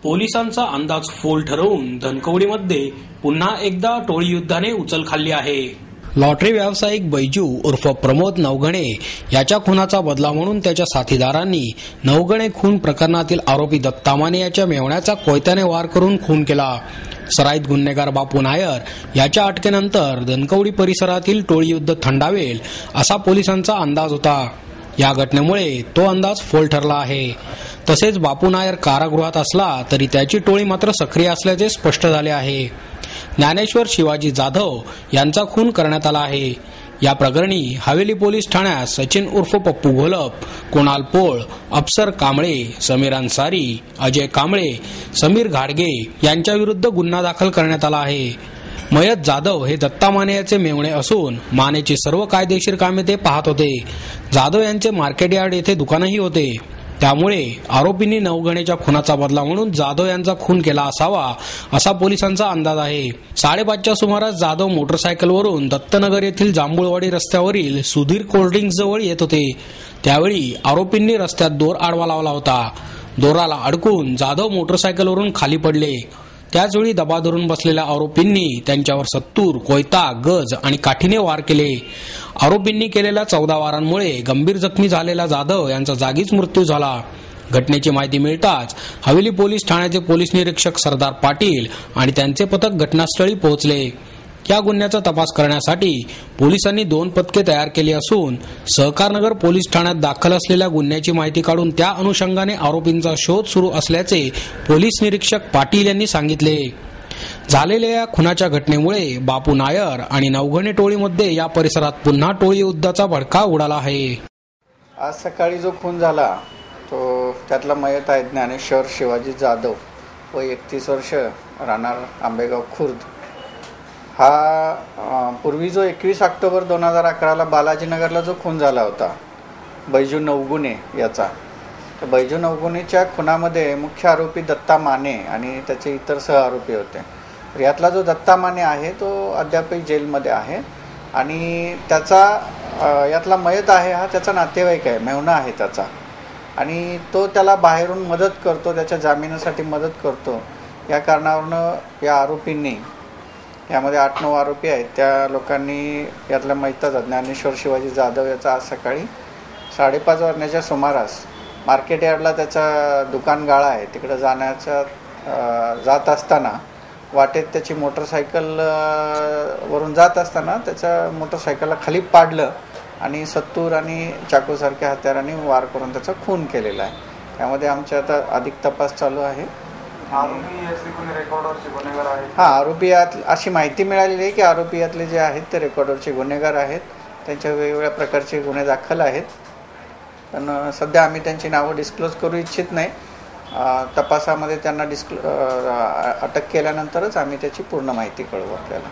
पोलिसांचा अंदाज फोल ठरवून धनकवडीमध्ये पुन्हा एकदा टोळी युद्धाने उचल खाल्ली आहे। लॉटरी व्यावसायिक बैजू उर्फ प्रमोद नवघणे याच्या खुनाचा बदला म्हणून त्याच्या साथीदारांनी नवघणे खून प्रकरणातील आरोपी दत्ता माने याच्या मेवण्याचा कोयत्याने वार करून खून केला। सराईत गुन्हेगार बापू नायर याच्या अटकेनंतर धनकवडी परिसरातील टोळी युद्ध थंडावेल असा पोलिसांचा अंदाज होता। या घटनेमुळे तो अंदाज फोल ठरला आहे। तसेच बापू नायर कारागृहात असला तरी त्याची टोळी मात्र सक्रिय असल्याचे स्पष्ट झाले आहे। ज्ञानेश्वर शिवाजी जाधव यांचा खून करण्यात आला आहे। या प्रकरणी हवेली पोलीस ठाण्यात सचिन उर्फ पप्पू घोलप, कुणाल पोळ, अफसर कांबळे, समीर अन्सारी, अजय कांबळे, समीर घाडगे यांच्या विरुद्ध गुन्हा दाखल करण्यात आला आहे। मयत जाधव हे दत्ता माने याचे मेवणे असून मानेची सर्व कायदेशीर कामे ते पाहत होते। जाधव यांचे मार्केट यार्ड येथे दुकानही होते। त्यामुळे आरोपींनी नवघणेच्या खुनाचा बदला म्हणून जाधव यांचा खून केला असावा असा पोलिसांचा अंदाज आहे। 5:30च्या सुमारास जाधव मोटरसायकलवरून दत्तनगर येथील जांभूळवाडी रस्त्यावरील सुधीर कोल्ड्रिंक जवळ येत होते। त्यावेळी आरोपींनी रस्त्यात दोर आडवा लावला होता। दोराला अडकून जाधव मोटरसायकलवरून खाली पडले। त्याचवेळी दबा धरून बसलेल्या आरोपींनी त्यांच्यावर सत्तूर, कोयता, गज आणि काठीने वार केले। आरोपींनी केलेल्या 14 वारांमुळे गंभीर जखमी झालेला जाधव यांचा जागीच मृत्यू झाला। घटनेची माहिती मिळताच हवेली पोलीस ठाण्याचे पोलीस निरीक्षक सरदार पाटील आणि त्यांचे पथक घटनास्थळी पोहोचले। या गुन्ह्याचा तपास करण्यासाठी पोलिसांनी 2 पथके तयार केली असून सहकारनगर पोलीस ठाण्यात दाखल असलेल्या गुन्ह्याची माहिती काढून त्या अनुषंगाने आरोपींचा शोध सुरू असल्याचे पोलीस निरीक्षक पाटील यांनी सांगितले। झालेल्या या खुनाच्या घटनेमुळे बापू नायर आणि नवघणे टोळीमध्ये या परिसरात पुन्हा टोळी युद्धाचा भडका उडाला आहे। आज सकाळी जो खून झाला तो त्यातला मयत आहे ज्ञानेश्वर शिवाजी जाधव व 31 वर्ष, राहणार आंबेगाव खुर्द। हा पूर्वी जो 21 ऑक्टोबर 2011ला बालाजीनगरला जो खून झाला होता बैजू नवघणे याचा, तर बैजू नवघणेच्या खुनामध्ये मुख्य आरोपी दत्ता माने आणि त्याचे इतर सह आरोपी होते। तर यातला जो दत्ता माने आहे तो अद्यापही जेलमध्ये आहे आणि त्याचा यातला मयत आहे हा त्याचा नातेवाईक आहे, मेहुणा आहे त्याचा, आणि तो त्याला बाहेरून मदत करतो, त्याच्या जामिनासाठी मदत करतो। या कारणावरून या आरोपींनी, यामध्ये 8-9 आरोपी आहेत, त्या लोकांनी यातल्या मयताचा ज्ञानेश्वर शिवाजी जाधव याचा आज सकाळी 5:30 वाजण्याच्या सुमारास मार्केट यार्डला त्याचा दुकान गाळा आहे तिकडे जात असताना वाटेत त्याची मोटरसायकल वरून जात असताना त्याच्या मोटरसायकलला खाली पाडलं आणि सत्तूर आणि चाकूसारख्या हत्यारांनी वार करून त्याचा खून केलेला आहे। त्यामध्ये आमच्या आता अधिक तपास चालू आहे। आरोपी यात अशी माहिती मिळालेली आहे की आरोपी यातले जे आहेत ते रेकॉर्डरचे गुन्हेगार आहेत, त्यांच्या वेगवेगळ्या प्रकारचे गुन्हे दाखल आहेत, पण सध्या आम्ही त्यांची नावं डिस्क्लोज करू इच्छित नाही। तपासामध्ये त्यांना अटक केल्यानंतरच आम्ही त्याची पूर्ण माहिती कळवू आपल्याला।